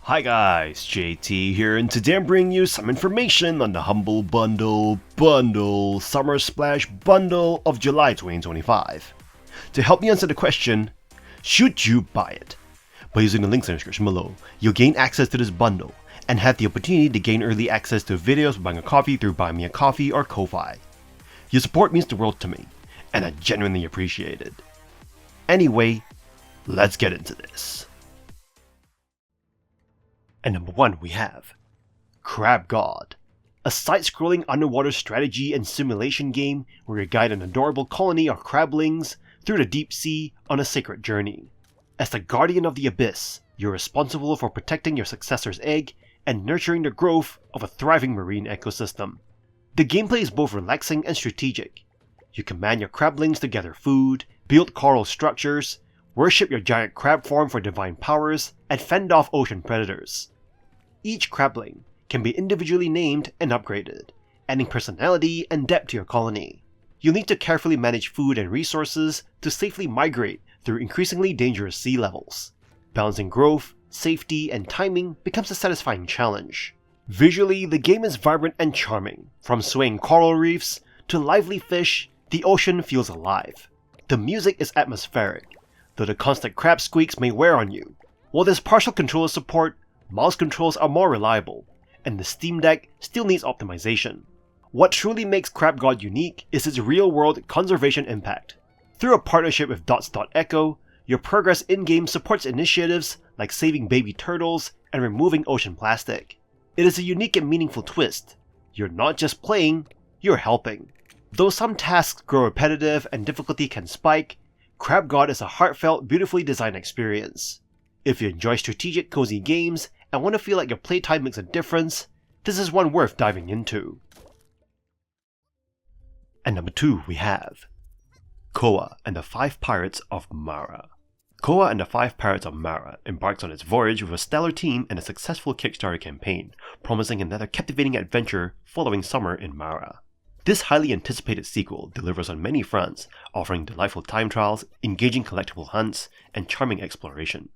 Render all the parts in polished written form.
Hi guys, JT here, and today I'm bringing you some information on the Humble Bundle Summer Splash Bundle of July 2025. To help me answer the question, should you buy it? By using the links in the description below, you'll gain access to this bundle and have the opportunity to gain early access to videos buying a coffee through Buy Me a Coffee or Ko-Fi. Your support means the world to me, and I genuinely appreciate it. Anyway, let's get into this. And number 1 we have Crab God, a side-scrolling underwater strategy and simulation game where you guide an adorable colony of crablings through the deep sea on a sacred journey. As the guardian of the abyss, you're responsible for protecting your successor's egg and nurturing the growth of a thriving marine ecosystem. The gameplay is both relaxing and strategic. You command your crablings to gather food, build coral structures, worship your giant crab form for divine powers, and fend off ocean predators. Each crabling can be individually named and upgraded, adding personality and depth to your colony. You'll need to carefully manage food and resources to safely migrate through increasingly dangerous sea levels. Balancing growth, safety, and timing becomes a satisfying challenge. Visually, the game is vibrant and charming. From swaying coral reefs to lively fish, the ocean feels alive. The music is atmospheric, though the constant crab squeaks may wear on you. While there's partial controller support, mouse controls are more reliable, and the Steam Deck still needs optimization. What truly makes Crab God unique is its real-world conservation impact. Through a partnership with Dots.Echo, your progress in-game supports initiatives like saving baby turtles and removing ocean plastic. It is a unique and meaningful twist. You're not just playing, you're helping. Though some tasks grow repetitive and difficulty can spike, Crab God is a heartfelt, beautifully designed experience. If you enjoy strategic, cozy games and want to feel like your playtime makes a difference, this is one worth diving into. And number 2 we have Koa and the 5 Pirates of Mara. Koa and the 5 Pirates of Mara embarks on its voyage with a stellar team and a successful Kickstarter campaign, promising another captivating adventure following summer in Mara. This highly anticipated sequel delivers on many fronts, offering delightful time trials, engaging collectible hunts, and charming exploration.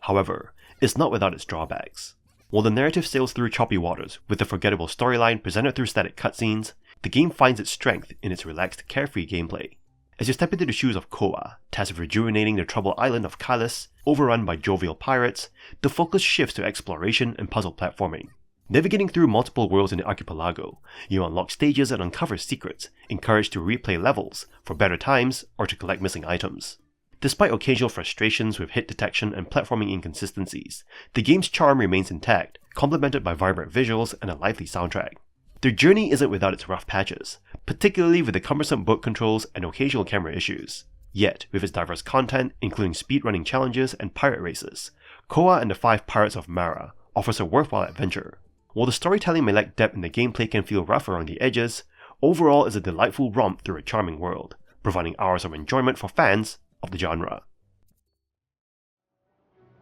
However, it's not without its drawbacks. While the narrative sails through choppy waters with a forgettable storyline presented through static cutscenes, the game finds its strength in its relaxed, carefree gameplay. As you step into the shoes of Koa, tasked with rejuvenating the troubled island of Kylas, overrun by jovial pirates, the focus shifts to exploration and puzzle platforming. Navigating through multiple worlds in the archipelago, you unlock stages and uncover secrets, encouraged to replay levels for better times or to collect missing items. Despite occasional frustrations with hit detection and platforming inconsistencies, the game's charm remains intact, complemented by vibrant visuals and a lively soundtrack. The journey isn't without its rough patches, particularly with the cumbersome boat controls and occasional camera issues. Yet, with its diverse content, including speedrunning challenges and pirate races, Koa and the 5 Pirates of Mara offers a worthwhile adventure. While the storytelling may lack depth and the gameplay can feel rough around the edges, overall it's a delightful romp through a charming world, providing hours of enjoyment for fans of the genre.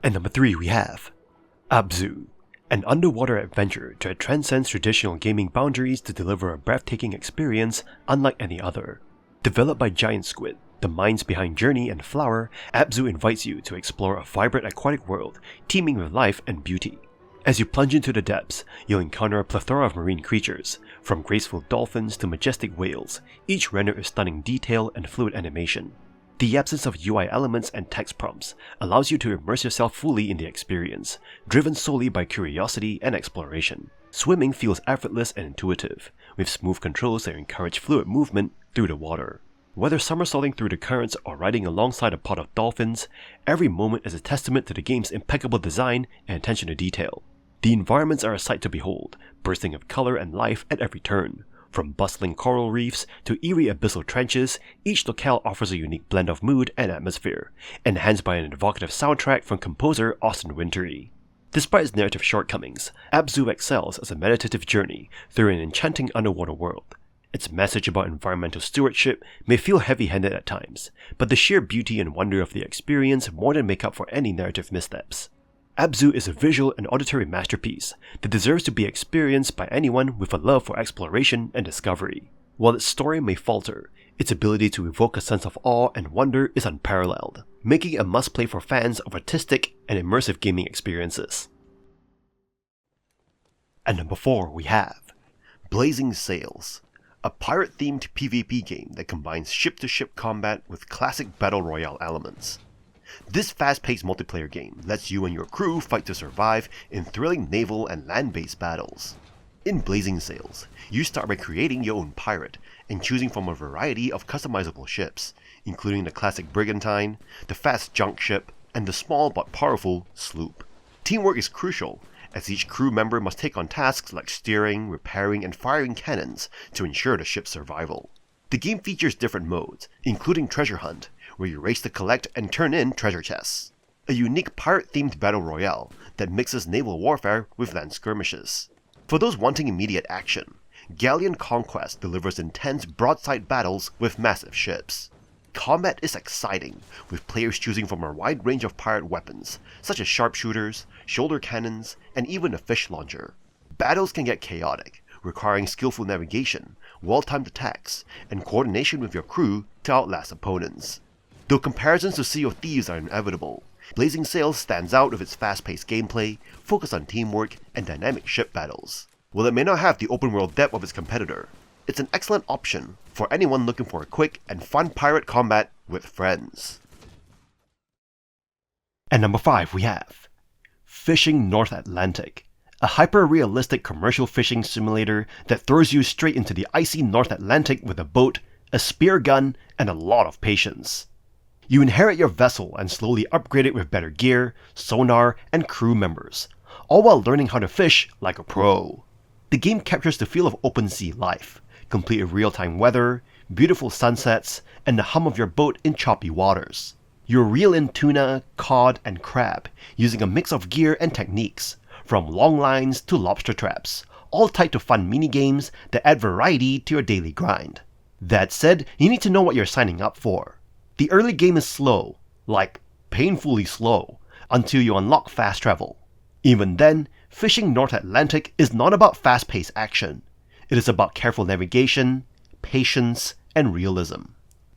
And number 3 we have Abzu, an underwater adventure that transcends traditional gaming boundaries to deliver a breathtaking experience unlike any other. Developed by Giant Squid, the minds behind Journey and Flower, Abzu invites you to explore a vibrant aquatic world teeming with life and beauty. As you plunge into the depths, you'll encounter a plethora of marine creatures, from graceful dolphins to majestic whales, each rendered with stunning detail and fluid animation. The absence of UI elements and text prompts allows you to immerse yourself fully in the experience, driven solely by curiosity and exploration. Swimming feels effortless and intuitive, with smooth controls that encourage fluid movement through the water. Whether somersaulting through the currents or riding alongside a pod of dolphins, every moment is a testament to the game's impeccable design and attention to detail. The environments are a sight to behold, bursting with color and life at every turn. From bustling coral reefs to eerie abyssal trenches, each locale offers a unique blend of mood and atmosphere, enhanced by an evocative soundtrack from composer Austin Wintory. Despite its narrative shortcomings, Abzu excels as a meditative journey through an enchanting underwater world. Its message about environmental stewardship may feel heavy-handed at times, but the sheer beauty and wonder of the experience more than make up for any narrative missteps. Abzu is a visual and auditory masterpiece that deserves to be experienced by anyone with a love for exploration and discovery. While its story may falter, its ability to evoke a sense of awe and wonder is unparalleled, making it a must-play for fans of artistic and immersive gaming experiences. And number 4 we have Blazing Sails, a pirate-themed PvP game that combines ship-to-ship combat with classic battle royale elements. This fast-paced multiplayer game lets you and your crew fight to survive in thrilling naval and land-based battles. In Blazing Sails, you start by creating your own pirate and choosing from a variety of customizable ships, including the classic brigantine, the fast junk ship, and the small but powerful sloop. Teamwork is crucial, as each crew member must take on tasks like steering, repairing, and firing cannons to ensure the ship's survival. The game features different modes, including Treasure Hunt, where you race to collect and turn in treasure chests, a unique pirate-themed battle royale that mixes naval warfare with land skirmishes. For those wanting immediate action, Galleon Conquest delivers intense broadside battles with massive ships. Combat is exciting, with players choosing from a wide range of pirate weapons, such as sharpshooters, shoulder cannons, and even a fish launcher. Battles can get chaotic, requiring skillful navigation, well-timed attacks, and coordination with your crew to outlast opponents. Though comparisons to Sea of Thieves are inevitable, Blazing Sails stands out with its fast-paced gameplay, focus on teamwork, and dynamic ship battles. While it may not have the open-world depth of its competitor, it's an excellent option for anyone looking for a quick and fun pirate combat with friends. And number 5 we have Fishing North Atlantic, a hyper-realistic commercial fishing simulator that throws you straight into the icy North Atlantic with a boat, a spear gun, and a lot of patience. You inherit your vessel and slowly upgrade it with better gear, sonar, and crew members, all while learning how to fish like a pro. The game captures the feel of open sea life, complete with real-time weather, beautiful sunsets, and the hum of your boat in choppy waters. You reel in tuna, cod, and crab, using a mix of gear and techniques, from long lines to lobster traps, all tied to fun mini-games that add variety to your daily grind. That said, you need to know what you're signing up for. The early game is slow, like painfully slow, until you unlock fast travel. Even then, Fishing North Atlantic is not about fast-paced action. It is about careful navigation, patience, and realism.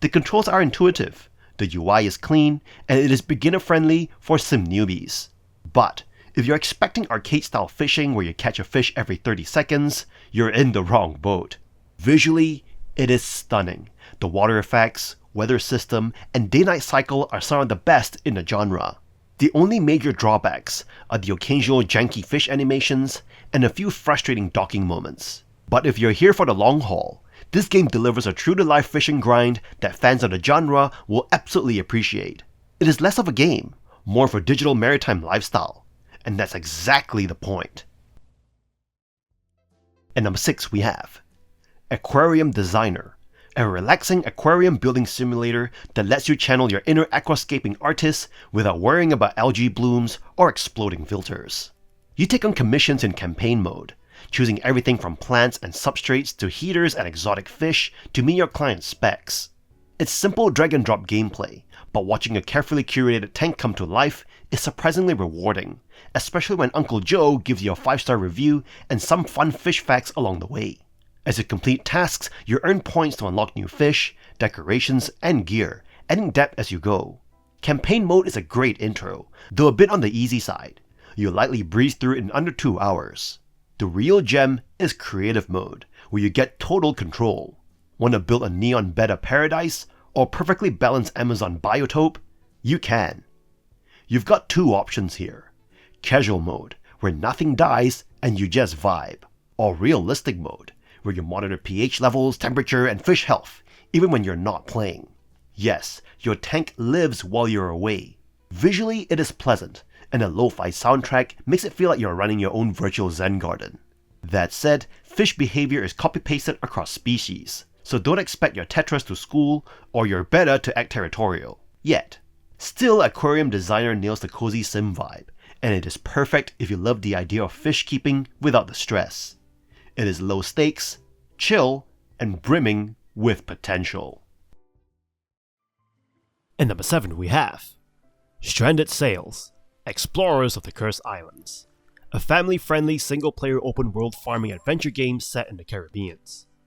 The controls are intuitive, the UI is clean, and it is beginner-friendly for sim newbies. But if you're expecting arcade-style fishing where you catch a fish every 30 seconds, you're in the wrong boat. Visually, it is stunning. The water effects, weather system, and day-night cycle are some of the best in the genre. The only major drawbacks are the occasional janky fish animations and a few frustrating docking moments. But if you're here for the long haul, this game delivers a true-to-life fishing grind that fans of the genre will absolutely appreciate. It is less of a game, more of a digital maritime lifestyle, and that's exactly the point. And number 6 we have Aquarium Designer, a relaxing aquarium building simulator that lets you channel your inner aquascaping artist without worrying about algae blooms or exploding filters. You take on commissions in campaign mode, choosing everything from plants and substrates to heaters and exotic fish to meet your client's specs. It's simple drag-and-drop gameplay, but watching a carefully curated tank come to life is surprisingly rewarding, especially when Uncle Joe gives you a 5-star review and some fun fish facts along the way. As you complete tasks, you earn points to unlock new fish, decorations, and gear, adding depth as you go. Campaign mode is a great intro, though a bit on the easy side. You'll likely breeze through it in under 2 hours. The real gem is creative mode, where you get total control. Want to build a neon betta paradise or perfectly balanced Amazon biotope? You can. You've got 2 options here. Casual mode, where nothing dies and you just vibe, or realistic mode, where you monitor pH levels, temperature, and fish health, even when you're not playing. Yes, your tank lives while you're away. Visually, it is pleasant, and a lo-fi soundtrack makes it feel like you're running your own virtual Zen garden. That said, fish behavior is copy-pasted across species, so don't expect your tetras to school or your betta to act territorial, yet. Still, Aquarium Designer nails the cozy sim vibe, and it is perfect if you love the idea of fish keeping without the stress. It is low stakes, chill, and brimming with potential. And number 7 we have Stranded Sails, Explorers of the Cursed Islands, a family-friendly single-player open-world farming adventure game set in the Caribbean.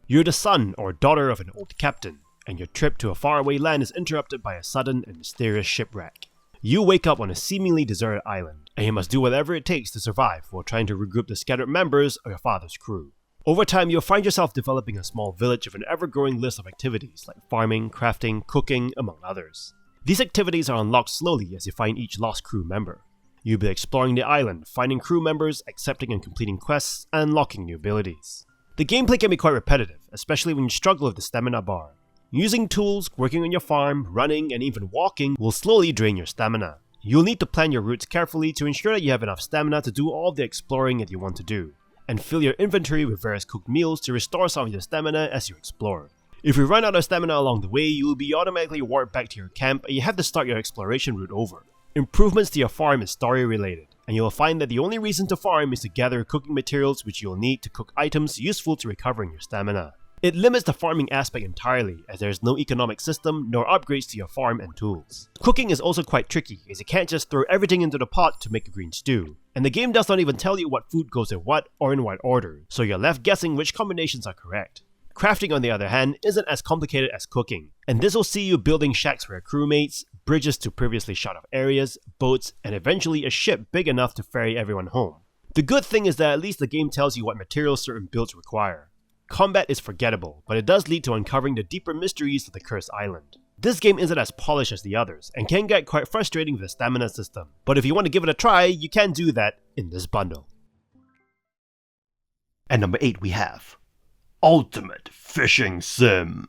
You're the son or daughter of an old captain, and your trip to a faraway land is interrupted by a sudden and mysterious shipwreck. You wake up on a seemingly deserted island, and you must do whatever it takes to survive while trying to regroup the scattered members of your father's crew. Over time, you'll find yourself developing a small village of an ever-growing list of activities like farming, crafting, cooking, among others. These activities are unlocked slowly as you find each lost crew member. You'll be exploring the island, finding crew members, accepting and completing quests, and unlocking new abilities. The gameplay can be quite repetitive, especially when you struggle with the stamina bar. Using tools, working on your farm, running, and even walking will slowly drain your stamina. You'll need to plan your routes carefully to ensure that you have enough stamina to do all the exploring that you want to do, and fill your inventory with various cooked meals to restore some of your stamina as you explore. If you run out of stamina along the way, you will be automatically warped back to your camp and you have to start your exploration route over. Improvements to your farm is story related, and you will find that the only reason to farm is to gather cooking materials which you will need to cook items useful to recovering your stamina. It limits the farming aspect entirely, as there is no economic system nor upgrades to your farm and tools. Cooking is also quite tricky, as you can't just throw everything into the pot to make a green stew, and the game does not even tell you what food goes in what or in what order, so you're left guessing which combinations are correct. Crafting, on the other hand, isn't as complicated as cooking, and this will see you building shacks for your crewmates, bridges to previously shut off areas, boats, and eventually a ship big enough to ferry everyone home. The good thing is that at least the game tells you what materials certain builds require. Combat is forgettable, but it does lead to uncovering the deeper mysteries of the Cursed Island. This game isn't as polished as the others, and can get quite frustrating with the stamina system, but if you want to give it a try, you can do that in this bundle. At number 8 we have Ultimate Fishing Sim.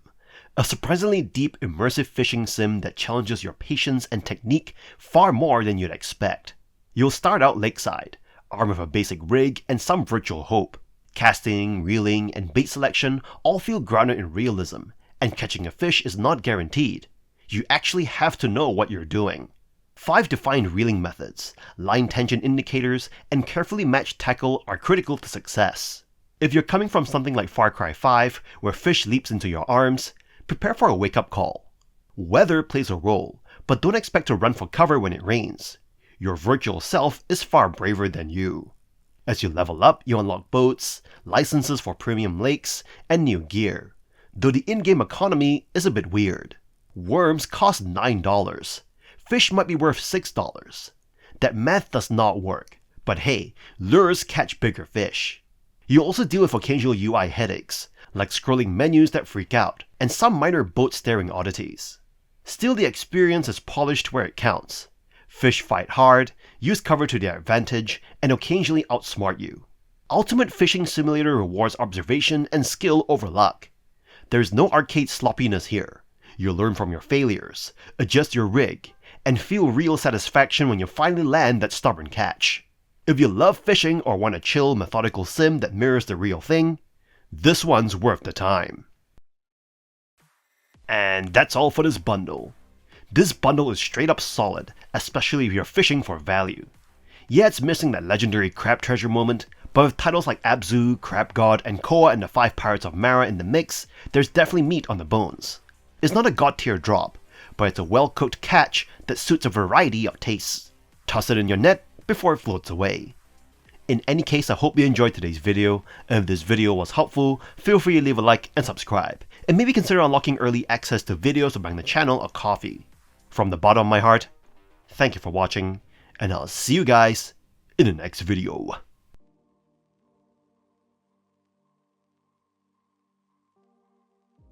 A surprisingly deep, immersive fishing sim that challenges your patience and technique far more than you'd expect. You'll start out lakeside, armed with a basic rig and some virtual hope. Casting, reeling, and bait selection all feel grounded in realism, and catching a fish is not guaranteed. You actually have to know what you're doing. 5 defined reeling methods, line tension indicators, and carefully matched tackle are critical to success. If you're coming from something like Far Cry 5, where fish leaps into your arms, prepare for a wake-up call. Weather plays a role, but don't expect to run for cover when it rains. Your virtual self is far braver than you. As you level up, you unlock boats, licenses for premium lakes, and new gear, though the in-game economy is a bit weird. Worms cost $9. Fish might be worth $6. That math does not work, but hey, lures catch bigger fish. You also deal with occasional UI headaches, like scrolling menus that freak out, and some minor boat staring oddities. Still, the experience is polished where it counts. Fish fight hard, use cover to their advantage, and occasionally outsmart you. Ultimate Fishing Simulator rewards observation and skill over luck. There's no arcade sloppiness here. You'll learn from your failures, adjust your rig, and feel real satisfaction when you finally land that stubborn catch. If you love fishing or want a chill, methodical sim that mirrors the real thing, this one's worth the time. And that's all for this bundle. This bundle is straight up solid, especially if you're fishing for value. Yeah, it's missing that legendary crab treasure moment, but with titles like Abzu, Crab God, and Koa and the 5 Pirates of Mara in the mix, there's definitely meat on the bones. It's not a god tier drop, but it's a well-cooked catch that suits a variety of tastes. Toss it in your net before it floats away. In any case, I hope you enjoyed today's video, and if this video was helpful, feel free to leave a like and subscribe, and maybe consider unlocking early access to videos or buying the channel a coffee. From the bottom of my heart, thank you for watching, and I'll see you guys in the next video.